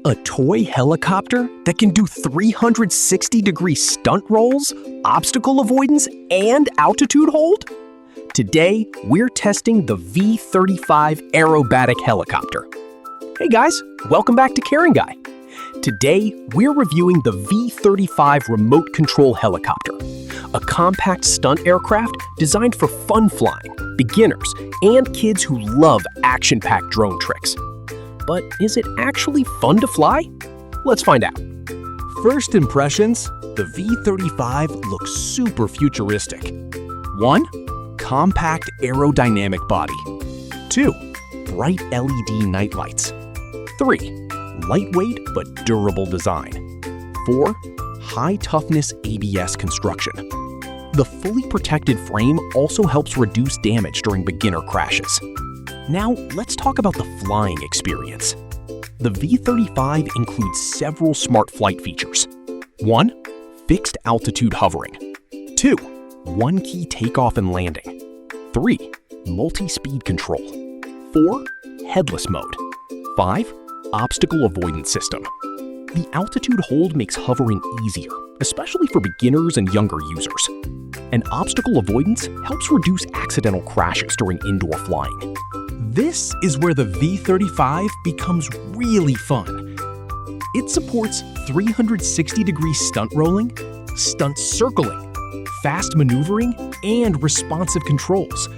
A toy helicopter that can do 360-degree stunt rolls, obstacle avoidance, and altitude hold? Today, we're testing the V35 Aerobatic Helicopter. Hey guys, welcome back to Caring Guy. Today, we're reviewing the V35 Remote Control Helicopter, a compact stunt aircraft designed for fun flying, beginners, and kids who love action-packed drone tricks. But is it actually fun to fly? Let's find out. First impressions, the V35 looks super futuristic. 1. Compact aerodynamic body. 2. Bright LED nightlights. 3. Lightweight but durable design. 4. High-toughness ABS construction. The fully protected frame also helps reduce damage during beginner crashes. Now, let's talk about the flying experience. The V35 includes several smart flight features. 1. Fixed altitude hovering. 2. One-key takeoff and landing. 3. Multi-speed control. 4. Headless mode. 5. Obstacle avoidance system. The altitude hold makes hovering easier, especially for beginners and younger users. And obstacle avoidance helps reduce accidental crashes during indoor flying. This is where the V35 becomes really fun. It supports 360-degree stunt rolling, stunt circling, fast maneuvering, and responsive controls.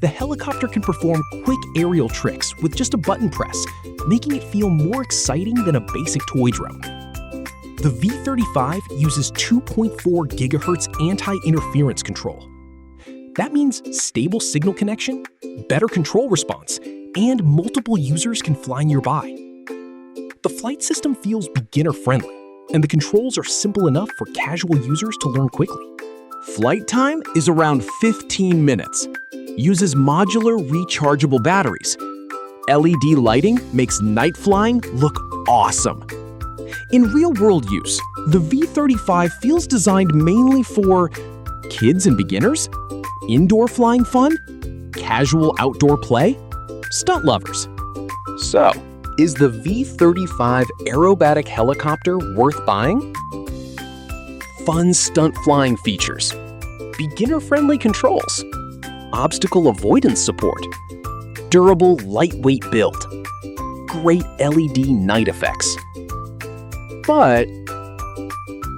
The helicopter can perform quick aerial tricks with just a button press, making it feel more exciting than a basic toy drone. The V35 uses 2.4 GHz anti-interference control. That means stable signal connection, better control response, and multiple users can fly nearby. The flight system feels beginner-friendly, and the controls are simple enough for casual users to learn quickly. Flight time is around 15 minutes. Uses modular rechargeable batteries. LED lighting makes night flying look awesome. In real-world use, the V35 feels designed mainly for kids and beginners, indoor flying fun, casual outdoor play, stunt lovers. So, is the V35 Aerobatic Helicopter worth buying? Fun stunt flying features, beginner-friendly controls, obstacle avoidance support, durable lightweight build, great LED night effects. But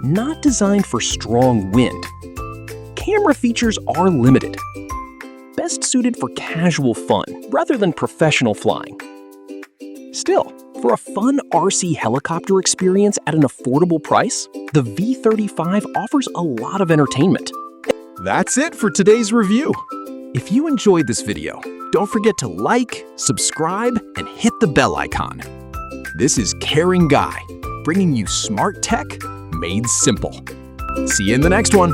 not designed for strong wind. Camera features are limited. Best suited for casual fun rather than professional flying. Still, for a fun RC helicopter experience at an affordable price, the V35 offers a lot of entertainment. That's it for today's review. If you enjoyed this video, don't forget to like, subscribe, and hit the bell icon. This is Caring Guy, bringing you smart tech made simple. See you in the next one.